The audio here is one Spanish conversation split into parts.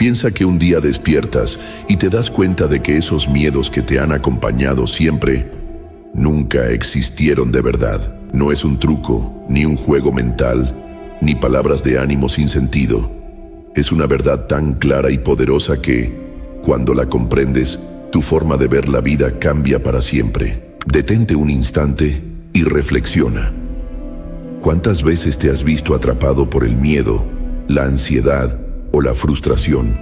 Piensa que un día despiertas y te das cuenta de que esos miedos que te han acompañado siempre nunca existieron de verdad. No es un truco, ni un juego mental, ni palabras de ánimo sin sentido. Es una verdad tan clara y poderosa que, cuando la comprendes, tu forma de ver la vida cambia para siempre. Detente un instante y reflexiona. ¿Cuántas veces te has visto atrapado por el miedo, la ansiedad o la frustración,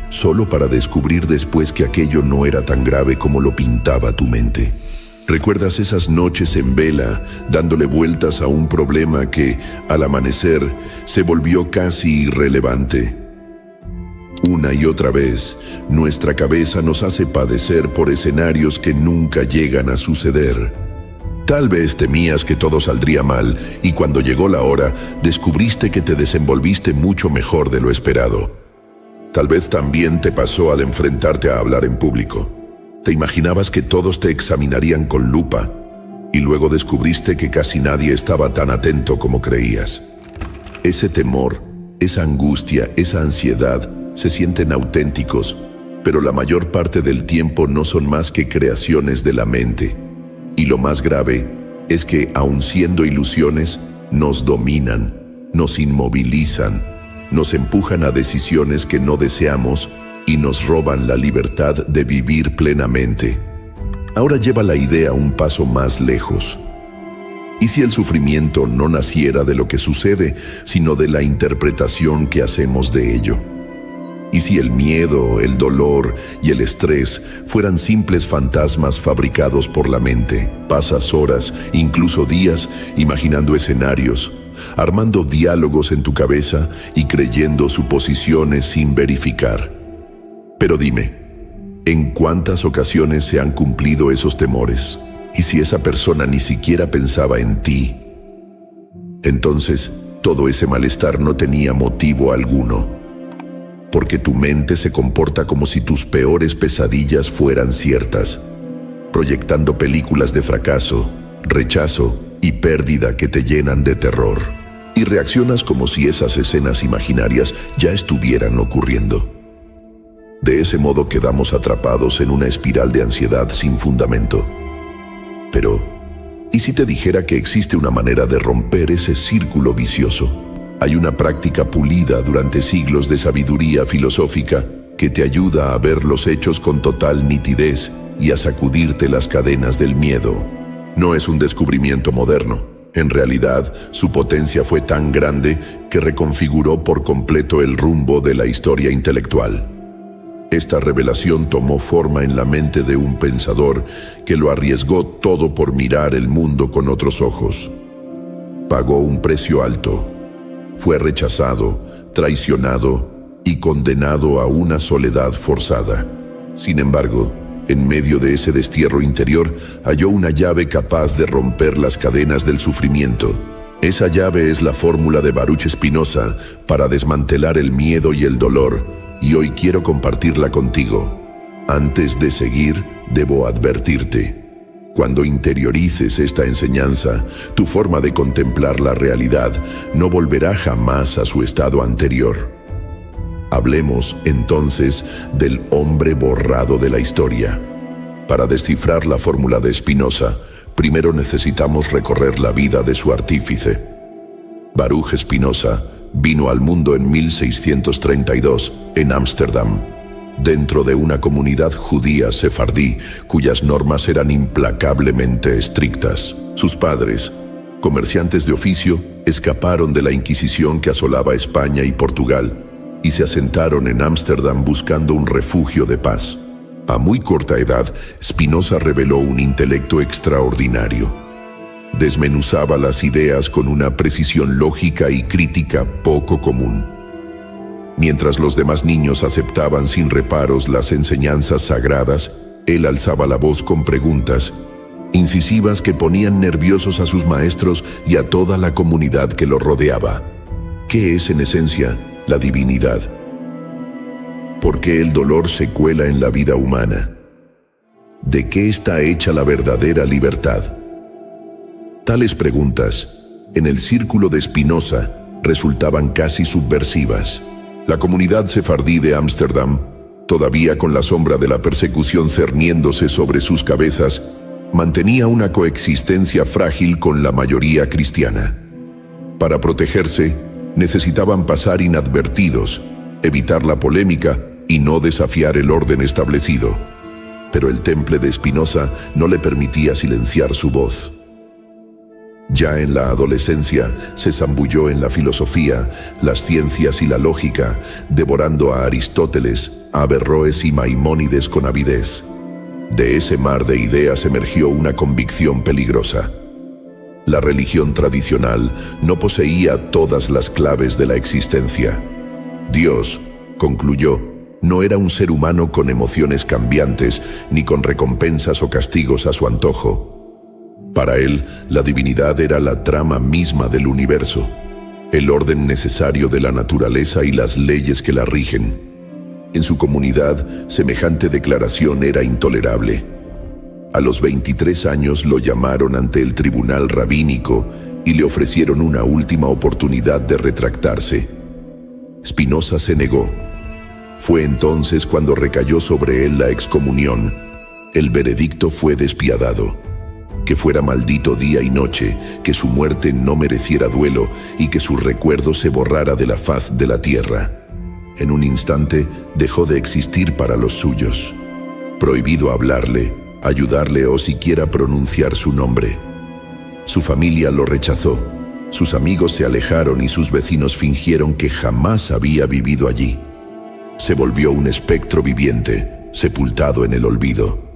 solo para descubrir después que aquello no era tan grave como lo pintaba tu mente? ¿Recuerdas esas noches en vela, dándole vueltas a un problema que, al amanecer, se volvió casi irrelevante? Una y otra vez, nuestra cabeza nos hace padecer por escenarios que nunca llegan a suceder. Tal vez temías que todo saldría mal y cuando llegó la hora, descubriste que te desenvolviste mucho mejor de lo esperado. Tal vez también te pasó al enfrentarte a hablar en público. Te imaginabas que todos te examinarían con lupa y luego descubriste que casi nadie estaba tan atento como creías. Ese temor, esa angustia, esa ansiedad se sienten auténticos, pero la mayor parte del tiempo no son más que creaciones de la mente. Y lo más grave es que, aun siendo ilusiones, nos dominan, nos inmovilizan, nos empujan a decisiones que no deseamos y nos roban la libertad de vivir plenamente. Ahora lleva la idea un paso más lejos. ¿Y si el sufrimiento no naciera de lo que sucede, sino de la interpretación que hacemos de ello? ¿Y si el miedo, el dolor y el estrés fueran simples fantasmas fabricados por la mente? Pasas horas, incluso días, imaginando escenarios, armando diálogos en tu cabeza y creyendo suposiciones sin verificar. Pero dime, ¿en cuántas ocasiones se han cumplido esos temores? ¿Y si esa persona ni siquiera pensaba en ti? Entonces, todo ese malestar no tenía motivo alguno, porque tu mente se comporta como si tus peores pesadillas fueran ciertas, proyectando películas de fracaso, rechazo y pérdida que te llenan de terror. Y reaccionas como si esas escenas imaginarias ya estuvieran ocurriendo. De ese modo quedamos atrapados en una espiral de ansiedad sin fundamento. Pero, ¿y si te dijera que existe una manera de romper ese círculo vicioso? Hay una práctica pulida durante siglos de sabiduría filosófica que te ayuda a ver los hechos con total nitidez y a sacudirte las cadenas del miedo. No es un descubrimiento moderno. En realidad, su potencia fue tan grande que reconfiguró por completo el rumbo de la historia intelectual. Esta revelación tomó forma en la mente de un pensador que lo arriesgó todo por mirar el mundo con otros ojos. Pagó un precio alto. Fue rechazado, traicionado y condenado a una soledad forzada. Sin embargo, en medio de ese destierro interior, halló una llave capaz de romper las cadenas del sufrimiento. Esa llave es la fórmula de Baruch Spinoza para desmantelar el miedo y el dolor, y hoy quiero compartirla contigo. Antes de seguir, debo advertirte. Cuando interiorices esta enseñanza, tu forma de contemplar la realidad no volverá jamás a su estado anterior. Hablemos, entonces, del hombre borrado de la historia. Para descifrar la fórmula de Spinoza, primero necesitamos recorrer la vida de su artífice. Baruch Spinoza vino al mundo en 1632, en Ámsterdam, dentro de una comunidad judía sefardí cuyas normas eran implacablemente estrictas. Sus padres, comerciantes de oficio, escaparon de la Inquisición que asolaba España y Portugal y se asentaron en Ámsterdam buscando un refugio de paz. A muy corta edad, Spinoza reveló un intelecto extraordinario. Desmenuzaba las ideas con una precisión lógica y crítica poco común. Mientras los demás niños aceptaban sin reparos las enseñanzas sagradas, él alzaba la voz con preguntas incisivas que ponían nerviosos a sus maestros y a toda la comunidad que lo rodeaba. ¿Qué es en esencia la divinidad? ¿Por qué el dolor se cuela en la vida humana? ¿De qué está hecha la verdadera libertad? Tales preguntas, en el círculo de Spinoza, resultaban casi subversivas. La comunidad sefardí de Ámsterdam, todavía con la sombra de la persecución cerniéndose sobre sus cabezas, mantenía una coexistencia frágil con la mayoría cristiana. Para protegerse, necesitaban pasar inadvertidos, evitar la polémica y no desafiar el orden establecido. Pero el temple de Spinoza no le permitía silenciar su voz. Ya en la adolescencia se zambulló en la filosofía, las ciencias y la lógica, devorando a Aristóteles, a Averroes y Maimónides con avidez. De ese mar de ideas emergió una convicción peligrosa. La religión tradicional no poseía todas las claves de la existencia. Dios, concluyó, no era un ser humano con emociones cambiantes ni con recompensas o castigos a su antojo. Para él, la divinidad era la trama misma del universo, el orden necesario de la naturaleza y las leyes que la rigen. En su comunidad, semejante declaración era intolerable. A los 23 años lo llamaron ante el tribunal rabínico y le ofrecieron una última oportunidad de retractarse. Spinoza se negó. Fue entonces cuando recayó sobre él la excomunión. El veredicto fue despiadado. Que fuera maldito día y noche, que su muerte no mereciera duelo y que su recuerdo se borrara de la faz de la tierra. En un instante dejó de existir para los suyos. Prohibido hablarle, ayudarle o siquiera pronunciar su nombre. Su familia lo rechazó, sus amigos se alejaron y sus vecinos fingieron que jamás había vivido allí. Se volvió un espectro viviente, sepultado en el olvido.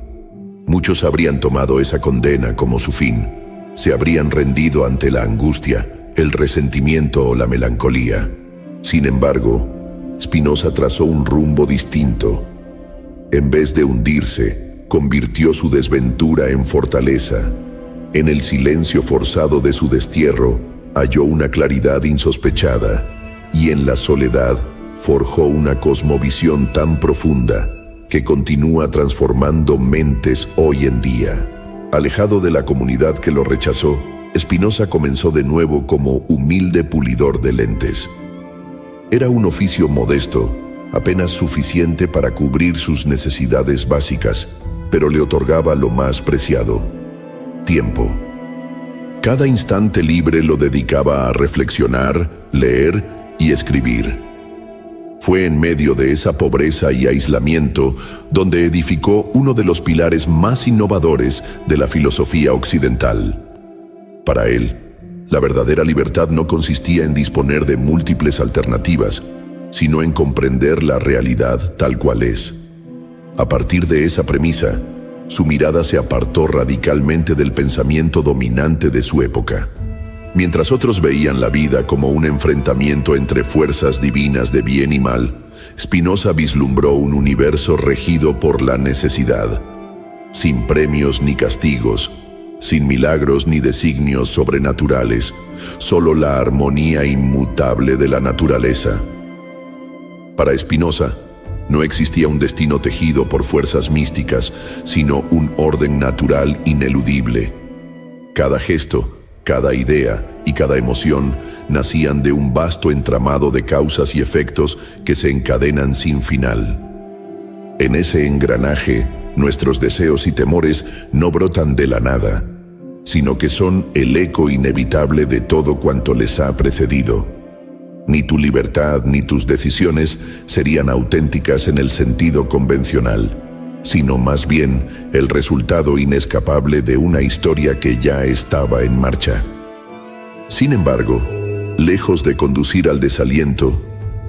Muchos habrían tomado esa condena como su fin. Se habrían rendido ante la angustia, el resentimiento o la melancolía. Sin embargo, Spinoza trazó un rumbo distinto. En vez de hundirse, convirtió su desventura en fortaleza. En el silencio forzado de su destierro, halló una claridad insospechada, y en la soledad forjó una cosmovisión tan profunda que continúa transformando mentes hoy en día. Alejado de la comunidad que lo rechazó, Spinoza comenzó de nuevo como humilde pulidor de lentes. Era un oficio modesto, apenas suficiente para cubrir sus necesidades básicas, pero le otorgaba lo más preciado: tiempo. Cada instante libre lo dedicaba a reflexionar, leer y escribir. Fue en medio de esa pobreza y aislamiento donde edificó uno de los pilares más innovadores de la filosofía occidental. Para él, la verdadera libertad no consistía en disponer de múltiples alternativas, sino en comprender la realidad tal cual es. A partir de esa premisa, su mirada se apartó radicalmente del pensamiento dominante de su época. Mientras otros veían la vida como un enfrentamiento entre fuerzas divinas de bien y mal, Spinoza vislumbró un universo regido por la necesidad, sin premios ni castigos, sin milagros ni designios sobrenaturales, solo la armonía inmutable de la naturaleza. Para Spinoza, no existía un destino tejido por fuerzas místicas, sino un orden natural ineludible. Cada gesto, cada idea y cada emoción nacían de un vasto entramado de causas y efectos que se encadenan sin final. En ese engranaje, nuestros deseos y temores no brotan de la nada, sino que son el eco inevitable de todo cuanto les ha precedido. Ni tu libertad ni tus decisiones serían auténticas en el sentido convencional, sino más bien el resultado inescapable de una historia que ya estaba en marcha. Sin embargo, lejos de conducir al desaliento,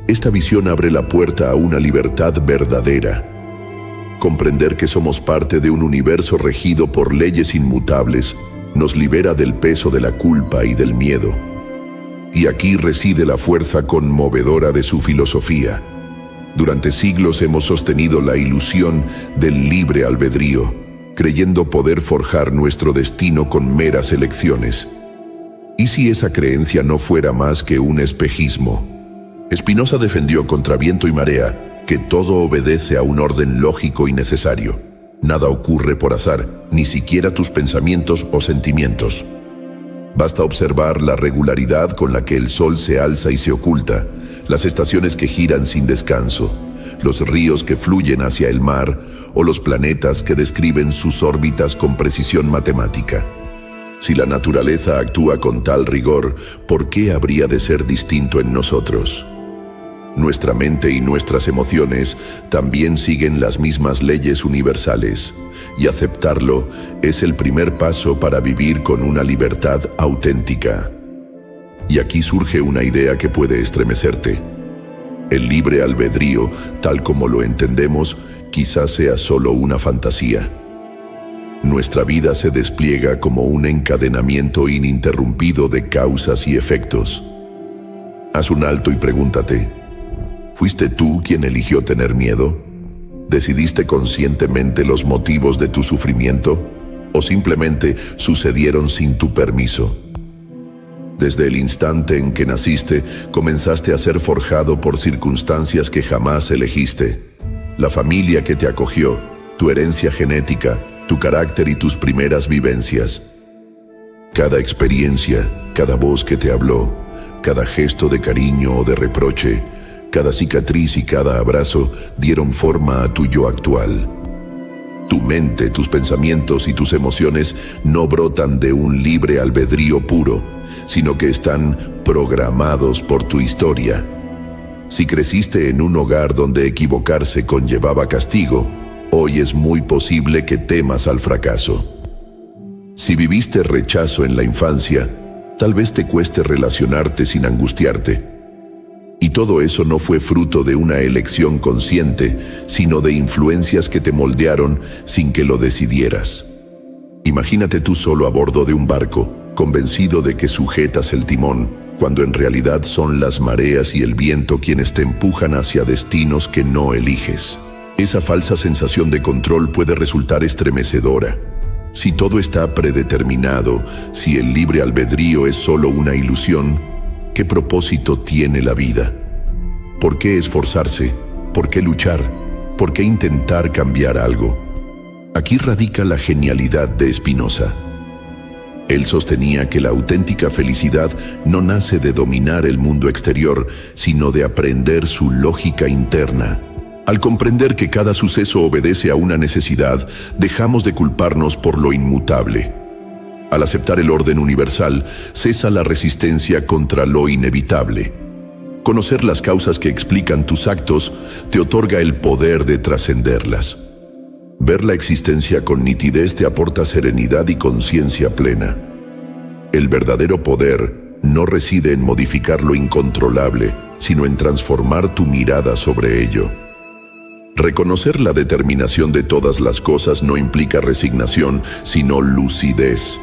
esta visión abre la puerta a una libertad verdadera. Comprender que somos parte de un universo regido por leyes inmutables nos libera del peso de la culpa y del miedo. Y aquí reside la fuerza conmovedora de su filosofía. Durante siglos hemos sostenido la ilusión del libre albedrío, creyendo poder forjar nuestro destino con meras elecciones. ¿Y si esa creencia no fuera más que un espejismo? Spinoza defendió contra viento y marea que todo obedece a un orden lógico y necesario. Nada ocurre por azar, ni siquiera tus pensamientos o sentimientos. Basta observar la regularidad con la que el sol se alza y se oculta, las estaciones que giran sin descanso, los ríos que fluyen hacia el mar o los planetas que describen sus órbitas con precisión matemática. Si la naturaleza actúa con tal rigor, ¿por qué habría de ser distinto en nosotros? Nuestra mente y nuestras emociones también siguen las mismas leyes universales, y aceptarlo es el primer paso para vivir con una libertad auténtica. Y aquí surge una idea que puede estremecerte. El libre albedrío, tal como lo entendemos, quizás sea solo una fantasía. Nuestra vida se despliega como un encadenamiento ininterrumpido de causas y efectos. Haz un alto y pregúntate, ¿fuiste tú quien eligió tener miedo? ¿Decidiste conscientemente los motivos de tu sufrimiento? ¿O simplemente sucedieron sin tu permiso? Desde el instante en que naciste, comenzaste a ser forjado por circunstancias que jamás elegiste. La familia que te acogió, tu herencia genética, tu carácter y tus primeras vivencias. Cada experiencia, cada voz que te habló, cada gesto de cariño o de reproche, cada cicatriz y cada abrazo dieron forma a tu yo actual. Tu mente, tus pensamientos y tus emociones no brotan de un libre albedrío puro, sino que están programados por tu historia. Si creciste en un hogar donde equivocarse conllevaba castigo, hoy es muy posible que temas al fracaso. Si viviste rechazo en la infancia, tal vez te cueste relacionarte sin angustiarte. Y todo eso no fue fruto de una elección consciente, sino de influencias que te moldearon sin que lo decidieras. Imagínate tú solo a bordo de un barco, convencido de que sujetas el timón, cuando en realidad son las mareas y el viento quienes te empujan hacia destinos que no eliges. Esa falsa sensación de control puede resultar estremecedora. Si todo está predeterminado, si el libre albedrío es solo una ilusión, ¿qué propósito tiene la vida? ¿Por qué esforzarse? ¿Por qué luchar? ¿Por qué intentar cambiar algo? Aquí radica la genialidad de Spinoza. Él sostenía que la auténtica felicidad no nace de dominar el mundo exterior, sino de aprender su lógica interna. Al comprender que cada suceso obedece a una necesidad, dejamos de culparnos por lo inmutable. Al aceptar el orden universal, cesa la resistencia contra lo inevitable. Conocer las causas que explican tus actos te otorga el poder de trascenderlas. Ver la existencia con nitidez te aporta serenidad y conciencia plena. El verdadero poder no reside en modificar lo incontrolable, sino en transformar tu mirada sobre ello. Reconocer la determinación de todas las cosas no implica resignación, sino lucidez.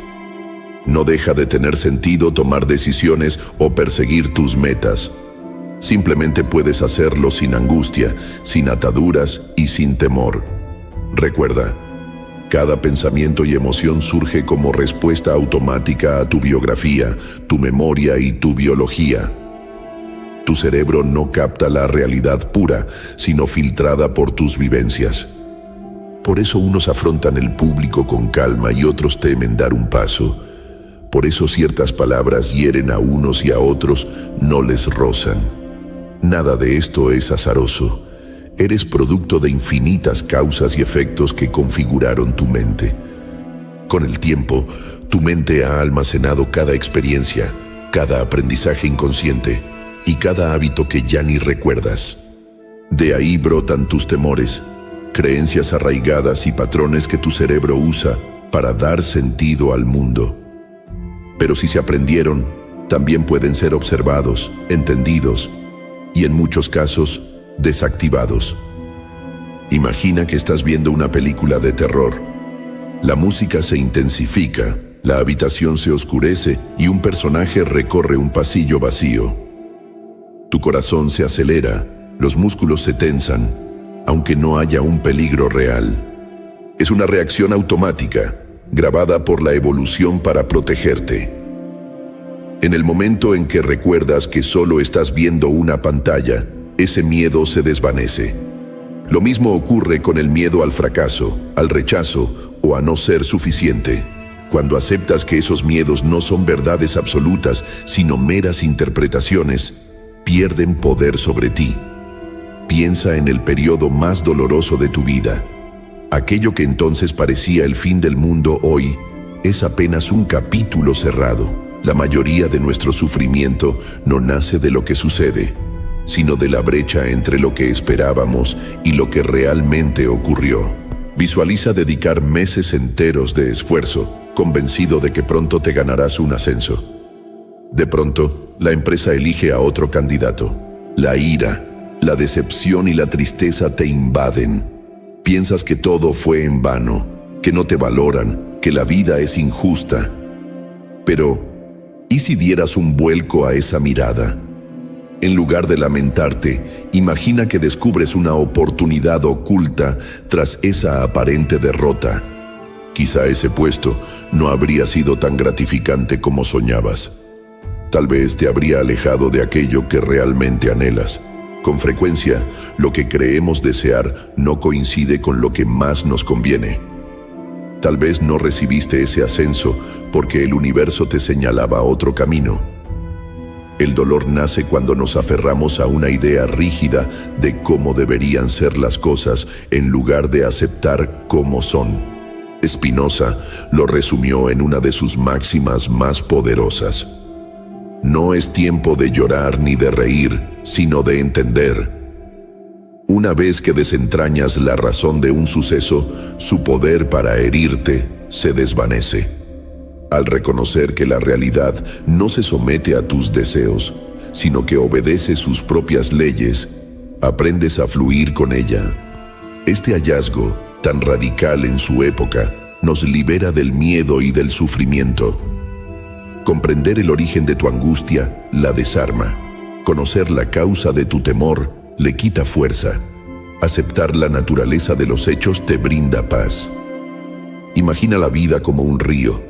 No deja de tener sentido tomar decisiones o perseguir tus metas. Simplemente puedes hacerlo sin angustia, sin ataduras y sin temor. Recuerda, cada pensamiento y emoción surge como respuesta automática a tu biografía, tu memoria y tu biología. Tu cerebro no capta la realidad pura, sino filtrada por tus vivencias. Por eso unos afrontan el público con calma y otros temen dar un paso. Por eso ciertas palabras hieren a unos y a otros no les rozan. Nada de esto es azaroso. Eres producto de infinitas causas y efectos que configuraron tu mente. Con el tiempo, tu mente ha almacenado cada experiencia, cada aprendizaje inconsciente y cada hábito que ya ni recuerdas. De ahí brotan tus temores, creencias arraigadas y patrones que tu cerebro usa para dar sentido al mundo. Pero si se aprendieron, también pueden ser observados, entendidos y en muchos casos, desactivados. Imagina que estás viendo una película de terror. La música se intensifica, la habitación se oscurece y un personaje recorre un pasillo vacío. Tu corazón se acelera, los músculos se tensan, aunque no haya un peligro real. Es una reacción automática, grabada por la evolución para protegerte. En el momento en que recuerdas que solo estás viendo una pantalla, ese miedo se desvanece. Lo mismo ocurre con el miedo al fracaso, al rechazo o a no ser suficiente. Cuando aceptas que esos miedos no son verdades absolutas, sino meras interpretaciones, pierden poder sobre ti. Piensa en el periodo más doloroso de tu vida. Aquello que entonces parecía el fin del mundo hoy es apenas un capítulo cerrado. La mayoría de nuestro sufrimiento no nace de lo que sucede, sino de la brecha entre lo que esperábamos y lo que realmente ocurrió. Visualiza dedicar meses enteros de esfuerzo, convencido de que pronto te ganarás un ascenso. De pronto, la empresa elige a otro candidato. La ira, la decepción y la tristeza te invaden. Piensas que todo fue en vano, que no te valoran, que la vida es injusta. Pero, ¿y si dieras un vuelco a esa mirada? En lugar de lamentarte, imagina que descubres una oportunidad oculta tras esa aparente derrota. Quizá ese puesto no habría sido tan gratificante como soñabas. Tal vez te habría alejado de aquello que realmente anhelas. Con frecuencia, lo que creemos desear no coincide con lo que más nos conviene. Tal vez no recibiste ese ascenso porque el universo te señalaba otro camino. El dolor nace cuando nos aferramos a una idea rígida de cómo deberían ser las cosas en lugar de aceptar cómo son. Spinoza lo resumió en una de sus máximas más poderosas. No es tiempo de llorar ni de reír, sino de entender. Una vez que desentrañas la razón de un suceso, su poder para herirte se desvanece. Al reconocer que la realidad no se somete a tus deseos, sino que obedece sus propias leyes, aprendes a fluir con ella. Este hallazgo, tan radical en su época, nos libera del miedo y del sufrimiento. Comprender el origen de tu angustia la desarma. Conocer la causa de tu temor le quita fuerza. Aceptar la naturaleza de los hechos te brinda paz. Imagina la vida como un río.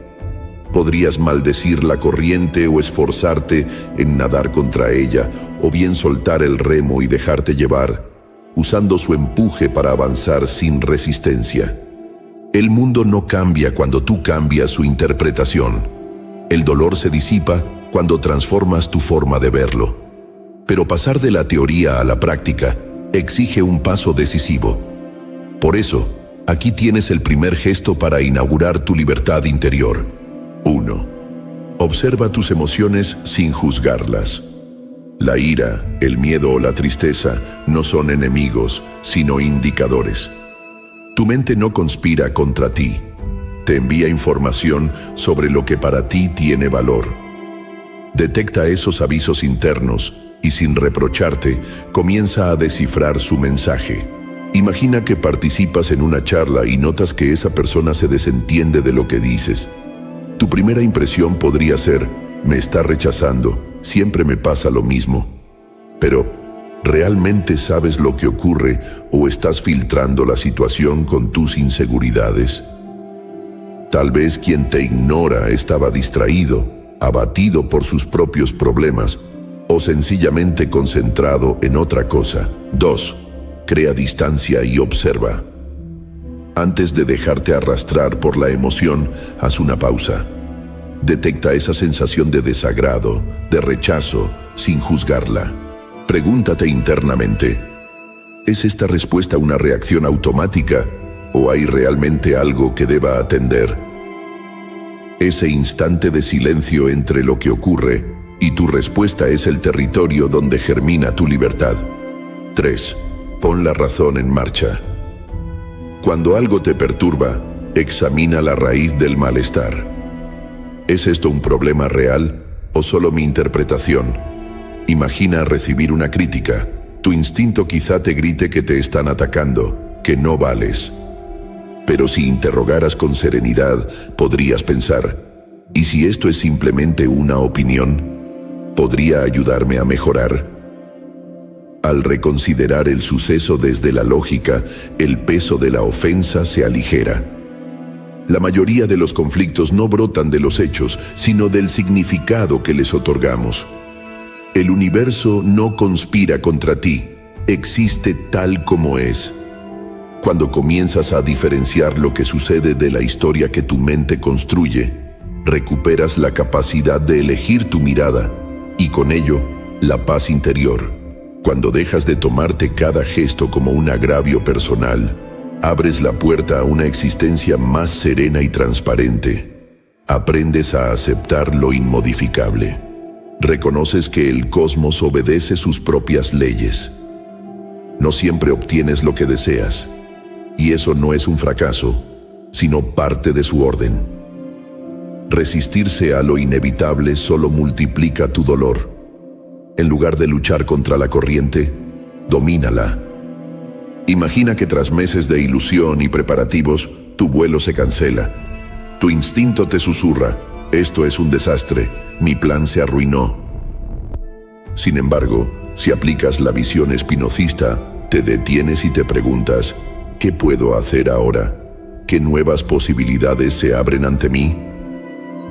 Podrías maldecir la corriente o esforzarte en nadar contra ella, o bien soltar el remo y dejarte llevar, usando su empuje para avanzar sin resistencia. El mundo no cambia cuando tú cambias su interpretación. El dolor se disipa cuando transformas tu forma de verlo. Pero pasar de la teoría a la práctica exige un paso decisivo. Por eso, aquí tienes el primer gesto para inaugurar tu libertad interior. 1. Observa tus emociones sin juzgarlas. La ira, el miedo o la tristeza no son enemigos, sino indicadores. Tu mente no conspira contra ti. Te envía información sobre lo que para ti tiene valor. Detecta esos avisos internos y, sin reprocharte, comienza a descifrar su mensaje. Imagina que participas en una charla y notas que esa persona se desentiende de lo que dices. Tu primera impresión podría ser: me está rechazando, siempre me pasa lo mismo. Pero, ¿realmente sabes lo que ocurre o estás filtrando la situación con tus inseguridades? Tal vez quien te ignora estaba distraído, abatido por sus propios problemas, o sencillamente concentrado en otra cosa. 2. Crea distancia y observa. Antes de dejarte arrastrar por la emoción, haz una pausa. Detecta esa sensación de desagrado, de rechazo, sin juzgarla. Pregúntate internamente: ¿es esta respuesta una reacción automática o hay realmente algo que deba atender? Ese instante de silencio entre lo que ocurre y tu respuesta es el territorio donde germina tu libertad. 3. Pon la razón en marcha. Cuando algo te perturba, examina la raíz del malestar. ¿Es esto un problema real o solo mi interpretación? Imagina recibir una crítica. Tu instinto quizá te grite que te están atacando, que no vales. Pero si interrogaras con serenidad, podrías pensar: ¿y si esto es simplemente una opinión? ¿Podría ayudarme a mejorar? Al reconsiderar el suceso desde la lógica, el peso de la ofensa se aligera. La mayoría de los conflictos no brotan de los hechos, sino del significado que les otorgamos. El universo no conspira contra ti, existe tal como es. Cuando comienzas a diferenciar lo que sucede de la historia que tu mente construye, recuperas la capacidad de elegir tu mirada y con ello la paz interior. Cuando dejas de tomarte cada gesto como un agravio personal, abres la puerta a una existencia más serena y transparente. Aprendes a aceptar lo inmodificable. Reconoces que el cosmos obedece sus propias leyes. No siempre obtienes lo que deseas, y eso no es un fracaso, sino parte de su orden. Resistirse a lo inevitable solo multiplica tu dolor. En lugar de luchar contra la corriente, domínala. Imagina que tras meses de ilusión y preparativos, tu vuelo se cancela. Tu instinto te susurra: esto es un desastre, mi plan se arruinó. Sin embargo, si aplicas la visión espinocista, te detienes y te preguntas: ¿qué puedo hacer ahora? ¿Qué nuevas posibilidades se abren ante mí?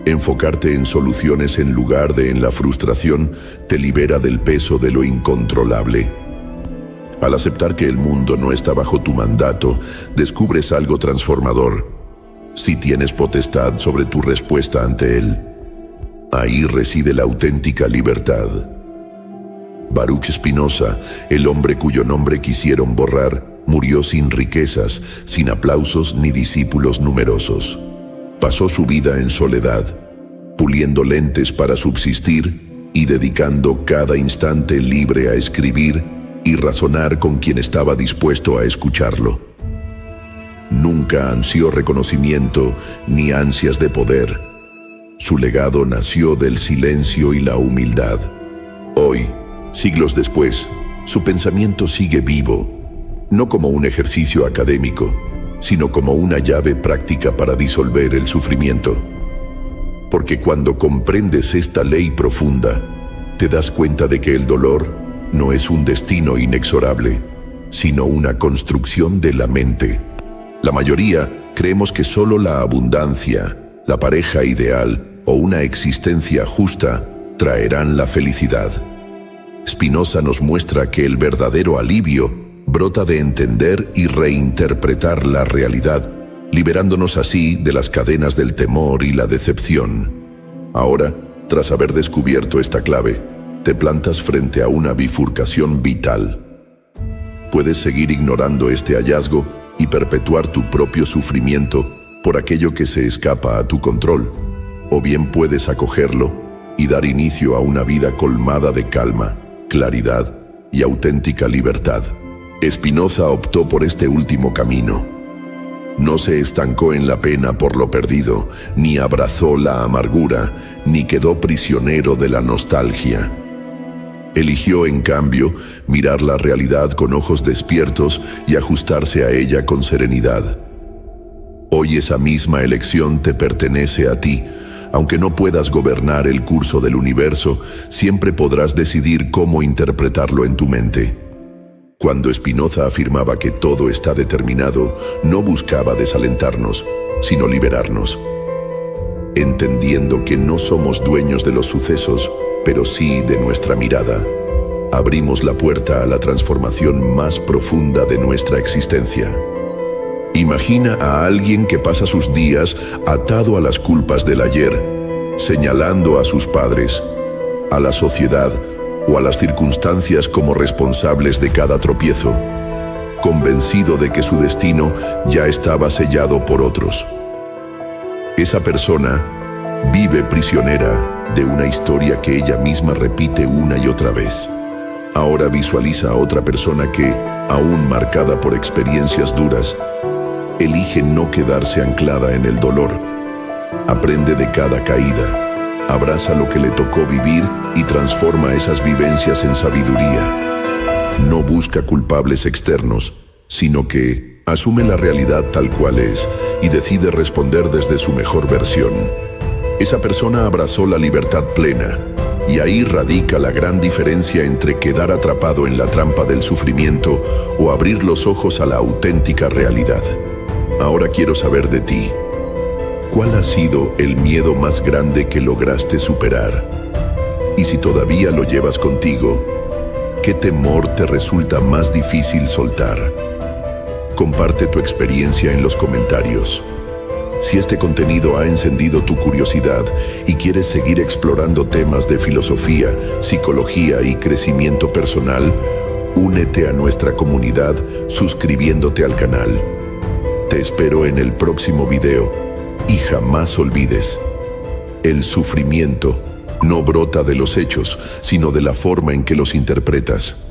Enfocarte en soluciones en lugar de en la frustración te libera del peso de lo incontrolable. Al aceptar que el mundo no está bajo tu mandato, descubres algo transformador. Si tienes potestad sobre tu respuesta ante él, ahí reside la auténtica libertad. Baruch Spinoza, el hombre cuyo nombre quisieron borrar, murió sin riquezas, sin aplausos ni discípulos numerosos. Pasó su vida en soledad, puliendo lentes para subsistir y dedicando cada instante libre a escribir y razonar con quien estaba dispuesto a escucharlo. Nunca ansió reconocimiento ni ansias de poder. Su legado nació del silencio y la humildad. Hoy, siglos después, su pensamiento sigue vivo, no como un ejercicio académico, sino como una llave práctica para disolver el sufrimiento. Porque cuando comprendes esta ley profunda, te das cuenta de que el dolor no es un destino inexorable, sino una construcción de la mente. La mayoría creemos que solo la abundancia, la pareja ideal o una existencia justa traerán la felicidad. Spinoza nos muestra que el verdadero alivio brota de entender y reinterpretar la realidad, liberándonos así de las cadenas del temor y la decepción. Ahora, tras haber descubierto esta clave, te plantas frente a una bifurcación vital. Puedes seguir ignorando este hallazgo y perpetuar tu propio sufrimiento por aquello que se escapa a tu control, o bien puedes acogerlo y dar inicio a una vida colmada de calma, claridad y auténtica libertad. Spinoza optó por este último camino. No se estancó en la pena por lo perdido, ni abrazó la amargura, ni quedó prisionero de la nostalgia. Eligió, en cambio, mirar la realidad con ojos despiertos y ajustarse a ella con serenidad. Hoy esa misma elección te pertenece a ti. Aunque no puedas gobernar el curso del universo, siempre podrás decidir cómo interpretarlo en tu mente. Cuando Spinoza afirmaba que todo está determinado, no buscaba desalentarnos, sino liberarnos. Entendiendo que no somos dueños de los sucesos, pero sí de nuestra mirada, abrimos la puerta a la transformación más profunda de nuestra existencia. Imagina a alguien que pasa sus días atado a las culpas del ayer, señalando a sus padres, a la sociedad o a las circunstancias como responsables de cada tropiezo, convencido de que su destino ya estaba sellado por otros. Esa persona vive prisionera de una historia que ella misma repite una y otra vez. Ahora visualiza a otra persona que, aún marcada por experiencias duras, elige no quedarse anclada en el dolor. Aprende de cada caída, abraza lo que le tocó vivir y transforma esas vivencias en sabiduría. No busca culpables externos, sino que asume la realidad tal cual es y decide responder desde su mejor versión. Esa persona abrazó la libertad plena, y ahí radica la gran diferencia entre quedar atrapado en la trampa del sufrimiento o abrir los ojos a la auténtica realidad. Ahora quiero saber de ti. ¿Cuál ha sido el miedo más grande que lograste superar? Y si todavía lo llevas contigo, ¿qué temor te resulta más difícil soltar? Comparte tu experiencia en los comentarios. Si este contenido ha encendido tu curiosidad y quieres seguir explorando temas de filosofía, psicología y crecimiento personal, únete a nuestra comunidad suscribiéndote al canal. Te espero en el próximo video y jamás olvides, el sufrimiento no brota de los hechos, sino de la forma en que los interpretas.